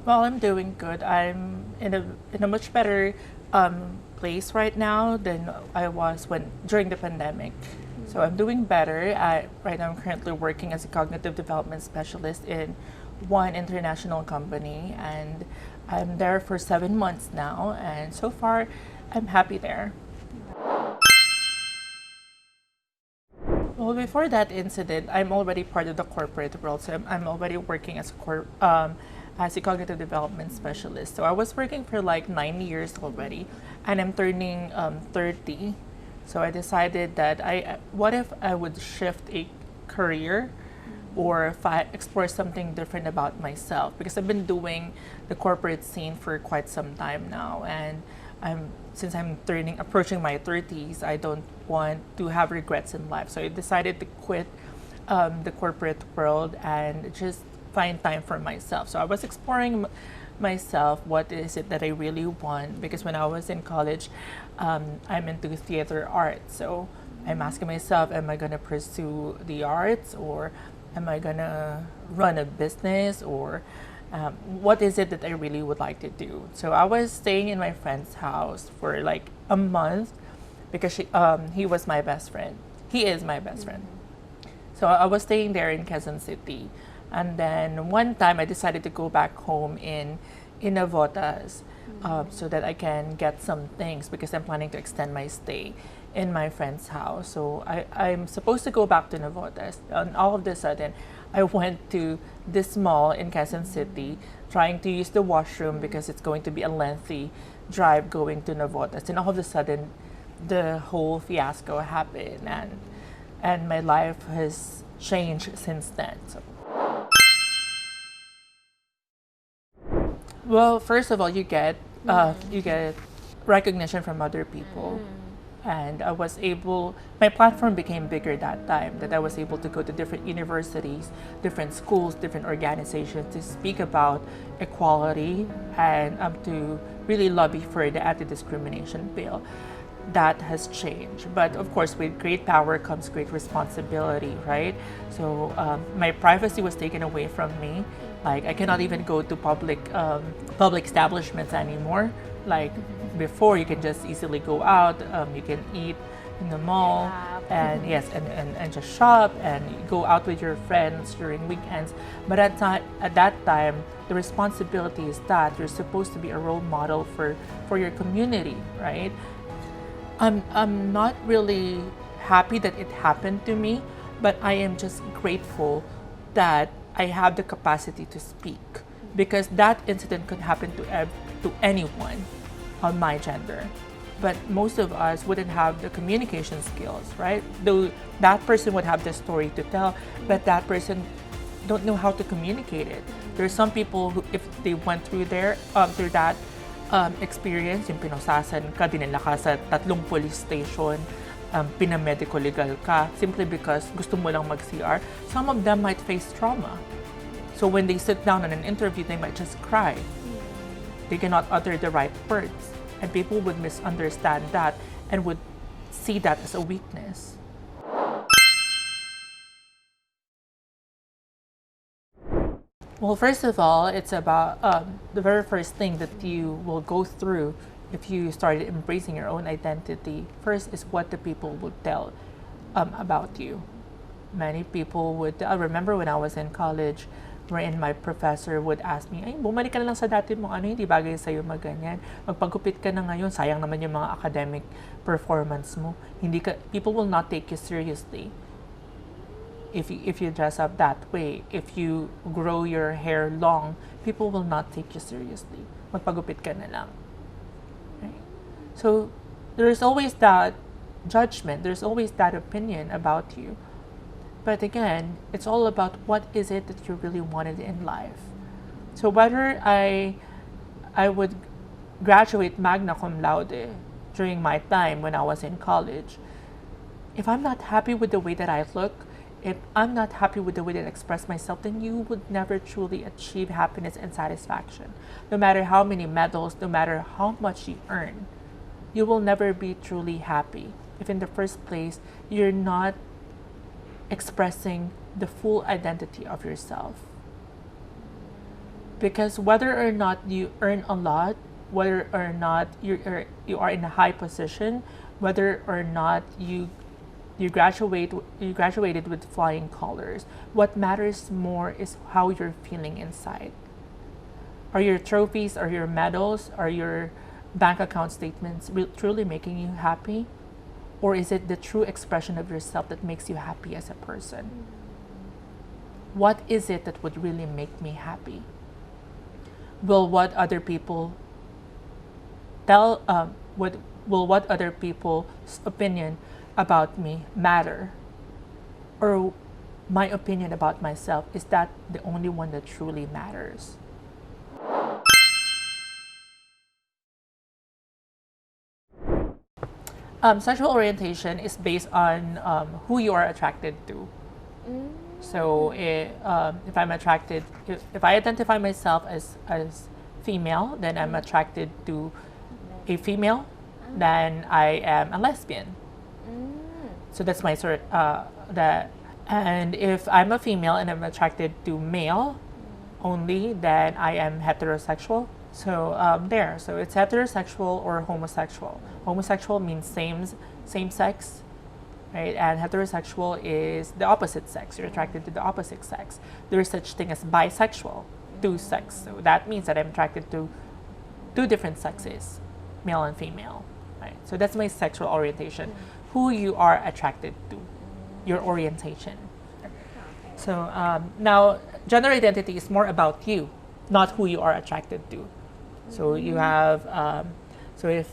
Well, I'm doing good. I'm in a much better place right now than I was when during the pandemic. So I'm doing better. Right now, I'm currently working as a cognitive development specialist in one international company, and I'm there for 7 months now. And so far, I'm happy there. Well, before that incident, I'm already part of the corporate world. So I'm already working as a cognitive development specialist. So I was working for like 9 years already, and I'm turning 30. So I decided that what if I would shift a career, or if I explore something different about myself, because I've been doing the corporate scene for quite some time now, and since I'm approaching my 30s, I don't want to have regrets in life. So I decided to quit the corporate world and just find time for myself. So I was exploring myself, what is it that I really want, because when I was in college, I'm into theater arts. So I'm asking myself, am I going to pursue the arts, or am I going to run a business, or what is it that I really would like to do? So I was staying in my friend's house for like a month because he was my best friend. He is my best friend. So I was staying there in Quezon City. And then one time I decided to go back home in Navotas, so that I can get some things, because I'm planning to extend my stay in my friend's house. So I'm supposed to go back to Navotas. And all of a sudden, I went to this mall in Quezon City trying to use the washroom because it's going to be a lengthy drive going to Navotas. And all of a sudden, the whole fiasco happened, and my life has changed since then. So. Well, first of all, you get recognition from other people, and my platform became bigger that time. That I was able to go to different universities, different schools, different organizations to speak about equality and to really lobby for the anti-discrimination bill. That has changed, but of course, with great power comes great responsibility, right? So my privacy was taken away from me. Like, I cannot even go to public establishments anymore. Like before, you can just easily go out. You can eat in the mall, and yes, and just shop and go out with your friends during weekends. But at that time, the responsibility is that you're supposed to be a role model for your community, right? I'm not really happy that it happened to me, but I am just grateful that I have the capacity to speak, because that incident could happen to anyone on my gender. But most of us wouldn't have the communication skills, right? Though that person would have the story to tell, but that person don't know how to communicate it. There are some people who, if they went through that experience, yung pinosasan ka, dinala ka sa 3 police station, pinamedico legal ka, simply because gusto mo lang mag-CR, some of them might face trauma. So when they sit down on an interview, they might just cry. They cannot utter the right words. And people would misunderstand that and would see that as a weakness. Well, first of all, it's about the very first thing that you will go through if you started embracing your own identity. First is what the people would tell about you. Many people would, I remember when I was in college, wherein my professor would ask me, ay, bumalik ka na lang sa dati mo, hindi bagay sa'yo maganyan. Magpagupit ka na ngayon, sayang naman yung mga academic performance mo. People will not take you seriously. If you dress up that way, if you grow your hair long, people will not take you seriously. Magpagupit ka na lang. Right? So there's always that judgment, there's always that opinion about you. But again, it's all about what is it that you really wanted in life. So whether I would graduate magna cum laude during my time when I was in college, if I'm not happy with the way that I look, if I'm not happy with the way that I express myself, then you would never truly achieve happiness and satisfaction. No matter how many medals, no matter how much you earn, you will never be truly happy if in the first place you're not expressing the full identity of yourself. Because whether or not you earn a lot, whether or not you are in a high position, whether or not you graduated with flying colors, what matters more is how you're feeling inside. Are your trophies, are your medals, are your bank account statements truly making you happy? Or is it the true expression of yourself that makes you happy as a person? What is it that would really make me happy? Will what other people will what other people's opinion about me matter? Or my opinion about myself, is that the only one that truly matters? Sexual orientation is based on who you are attracted to. So if I'm attracted, if I identify myself as female, then I'm attracted to a female, then I am a lesbian. So that's my sort that. And if I'm a female and I'm attracted to male only, then I am heterosexual. So so it's heterosexual or homosexual. Homosexual means same sex, right? And heterosexual is the opposite sex. You're attracted to the opposite sex. There is such thing as bisexual, two sex. So that means that I'm attracted to two different sexes, male and female, right? So that's my sexual orientation. Who you are attracted to, your orientation. So now, gender identity is more about you, not who you are attracted to. So you have, so if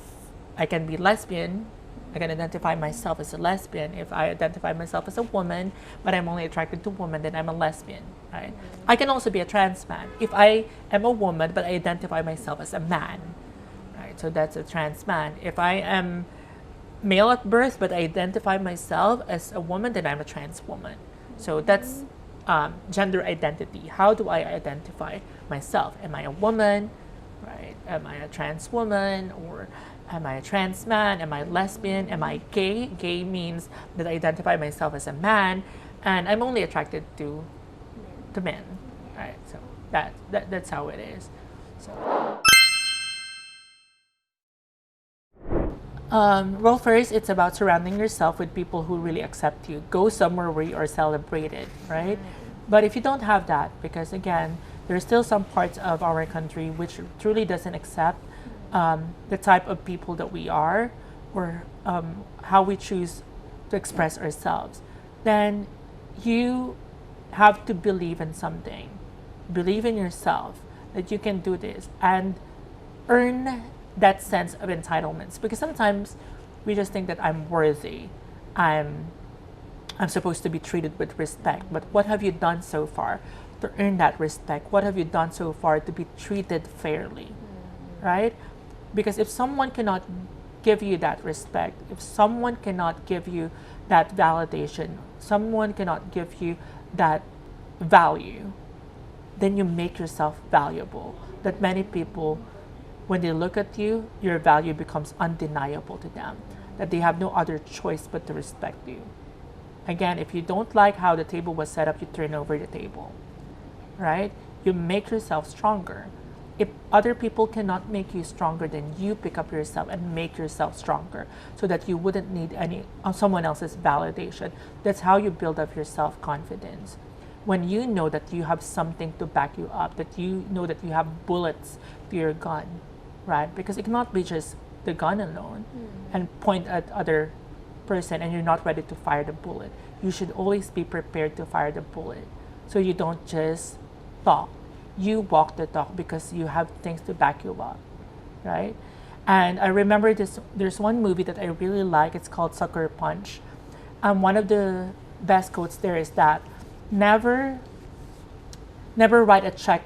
I can be lesbian, I can identify myself as a lesbian. If I identify myself as a woman, but I'm only attracted to women, then I'm a lesbian, right? I can also be a trans man. If I am a woman, but I identify myself as a man, right? So that's a trans man. If I am male at birth, but I identify myself as a woman, then I'm a trans woman. So that's gender identity. How do I identify myself? Am I a woman, right? Am I a trans woman, or am I a trans man? Am I lesbian? Am I gay? Gay means that I identify myself as a man, and I'm only attracted to men, right? So that's how it is. So. Well, first, it's about surrounding yourself with people who really accept you. Go somewhere where you are celebrated, right? But if you don't have that, because again, there are still some parts of our country which truly doesn't accept the type of people that we are, or how we choose to express ourselves, then you have to believe in something. Believe in yourself that you can do this and earn that sense of entitlements, because sometimes we just think that I'm worthy, I'm supposed to be treated with respect. But what have you done so far to earn that respect? What have you done so far to be treated fairly, right? Because if someone cannot give you that respect, if someone cannot give you that validation, someone cannot give you that value, then you make yourself valuable. That many people, when they look at you, your value becomes undeniable to them, that they have no other choice but to respect you. Again, if you don't like how the table was set up, you turn over the table, right? You make yourself stronger. If other people cannot make you stronger, then you pick up yourself and make yourself stronger, so that you wouldn't need someone else's validation. That's how you build up your self-confidence. When you know that you have something to back you up, that you know that you have bullets to your gun, right? Because it cannot be just the gun alone and point at other person and you're not ready to fire the bullet. You should always be prepared to fire the bullet, so you don't just talk. You walk the talk because you have things to back you up, right? And I remember there's one movie that I really like. It's called Sucker Punch. One of the best quotes there is that never write a check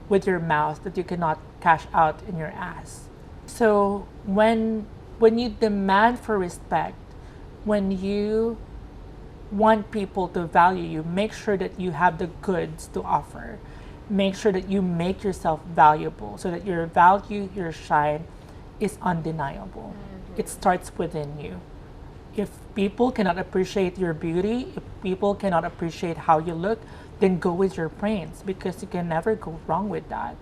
with your mouth that you cannot cash out in your ass. So when you demand for respect, when you want people to value you, make sure that you have the goods to offer. Make sure that you make yourself valuable, so that your value, your shine is undeniable. It starts within you. If people cannot appreciate your beauty, if people cannot appreciate how you look, then go with your brains, because you can never go wrong with that.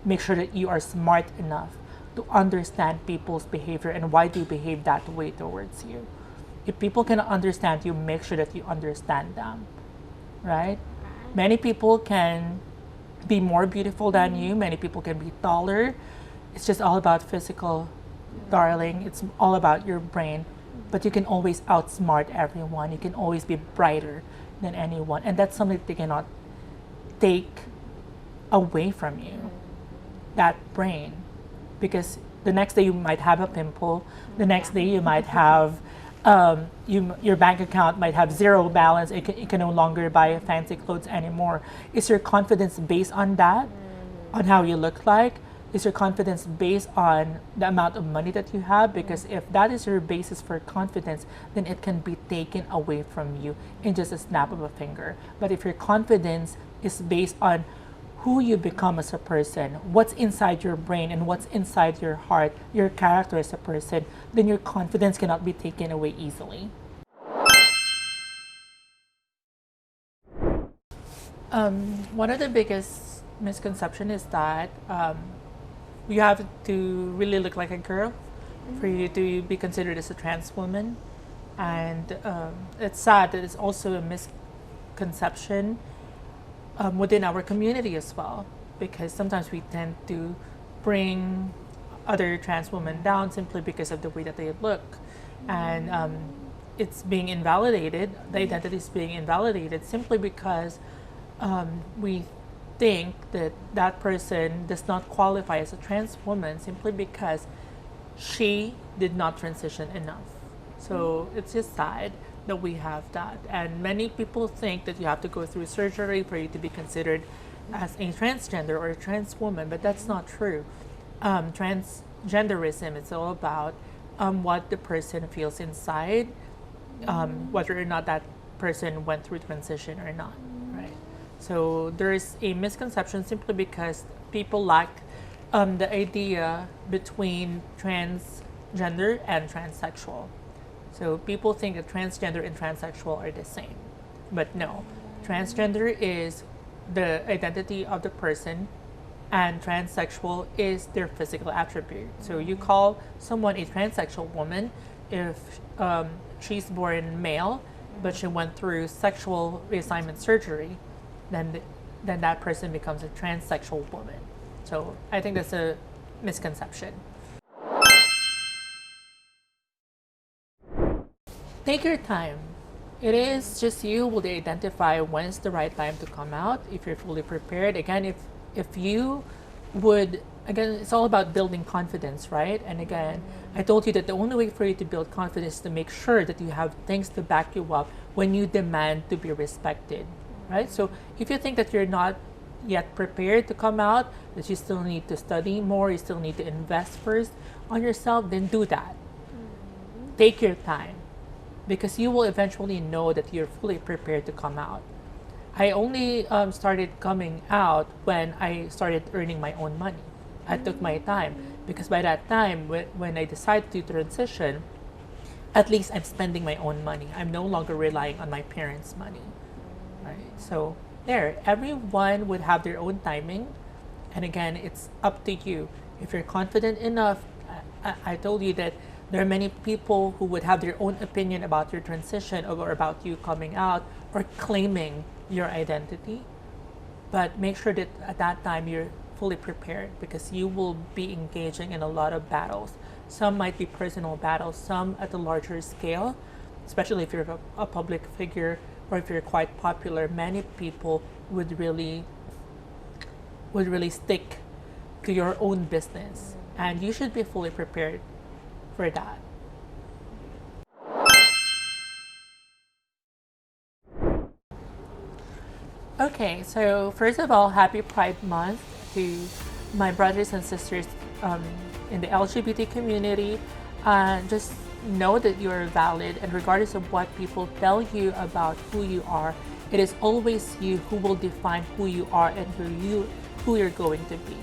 Make sure that you are smart enough to understand people's behavior and why they behave that way towards you. If people cannot understand you, make sure that you understand them, right? Many people can be more beautiful than you, many people can be taller. It's just all about physical, darling. It's all about your brain. But you can always outsmart everyone. You can always be brighter than anyone. And that's something they cannot take away from you, that brain. Because the next day you might have a pimple, the next day you might have, your bank account might have zero balance, you can no longer buy fancy clothes anymore. Is your confidence based on that? On how you look like? Is your confidence based on the amount of money that you have? Because if that is your basis for confidence, then it can be taken away from you in just a snap of a finger. But if your confidence is based on who you become as a person, what's inside your brain and what's inside your heart, your character as a person, then your confidence cannot be taken away easily. One of the biggest misconception is that you have to really look like a girl for you to be considered as a trans woman. And it's sad that it's also a misconception within our community as well, because sometimes we tend to bring other trans women down simply because of the way that they look. And it's being invalidated, the identity is being invalidated simply because we think that that person does not qualify as a trans woman simply because she did not transition enough. So it's just sad that we have that. And many people think that you have to go through surgery for you to be considered as a transgender or a trans woman, but that's not true. Transgenderism is all about what the person feels inside, whether or not that person went through transition or not, right? So there's a misconception simply because people lack the idea between transgender and transsexual. So people think that transgender and transsexual are the same, but no. Transgender is the identity of the person, and transsexual is their physical attribute. So you call someone a transsexual woman if she's born male, but she went through sexual reassignment surgery, then that person becomes a transsexual woman. So I think that's a misconception. Take your time. It is just you will identify when is the right time to come out, if you're fully prepared. Again, if you would, again, it's all about building confidence, right? And again, I told you that the only way for you to build confidence is to make sure that you have things to back you up when you demand to be respected, right? So if you think that you're not yet prepared to come out, that you still need to study more, you still need to invest first on yourself, then do that. Take your time, because you will eventually know that you're fully prepared to come out. I only started coming out when I started earning my own money. I took my time, because by that time, when I decided to transition, at least I'm spending my own money. I'm no longer relying on my parents' money. Right? So there, everyone would have their own timing. And again, it's up to you. If you're confident enough, I told you that there are many people who would have their own opinion about your transition or about you coming out or claiming your identity. But make sure that at that time you're fully prepared, because you will be engaging in a lot of battles. Some might be personal battles, some at a larger scale, especially if you're a public figure or if you're quite popular. Many people would really stick to your own business, and you should be fully prepared for that. Okay, so first of all, happy Pride Month to my brothers and sisters in the LGBT community. Just know that you're valid, and regardless of what people tell you about who you are, it is always you who will define who you are and who you're going to be.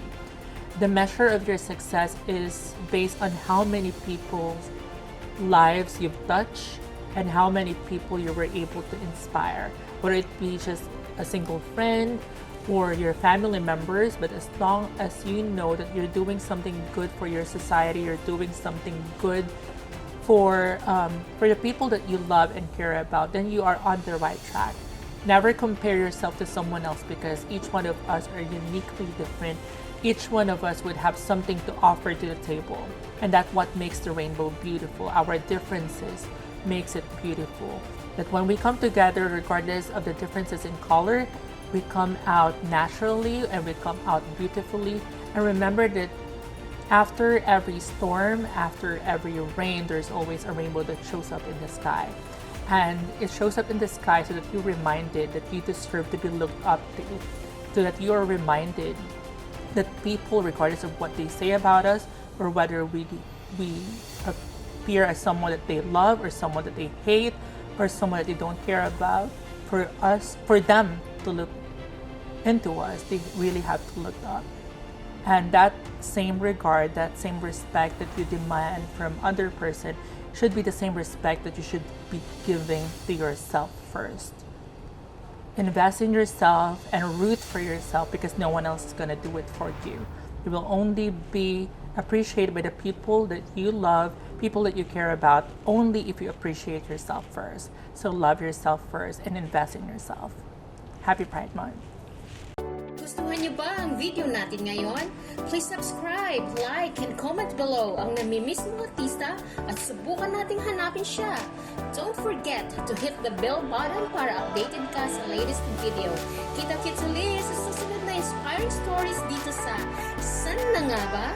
The measure of your success is based on how many people's lives you've touched and how many people you were able to inspire, whether it be just a single friend or your family members, but as long as you know that you're doing something good for your society, you're doing something good for the people that you love and care about, then you are on the right track. Never compare yourself to someone else, because each one of us are uniquely different. Each one of us would have something to offer to the table, and that's what makes the rainbow beautiful. Our differences makes it beautiful. That when we come together, regardless of the differences in color, we come out naturally and we come out beautifully. And remember that after every storm, after every rain, there's always a rainbow that shows up in the sky. And it shows up in the sky so that you're reminded that you deserve to be looked up to, so that you are reminded that people, regardless of what they say about us, or whether we appear as someone that they love or someone that they hate or someone that they don't care about, for them to look into us, they really have to look up. And that same regard, that same respect that you demand from other person should be the same respect that you should be giving to yourself first. Invest in yourself and root for yourself, because no one else is going to do it for you. You will only be appreciated by the people that you love, people that you care about, only if you appreciate yourself first. So love yourself first and invest in yourself. Happy Pride Month! Gustuhan niyo ba ang video natin ngayon? Please subscribe, like, and comment below ang namimiss mong artista at subukan nating hanapin siya. Don't forget to hit the bell button para updated ka sa latest video. Kita-kits ulit sa susunod na inspiring stories dito sa San na nga ba?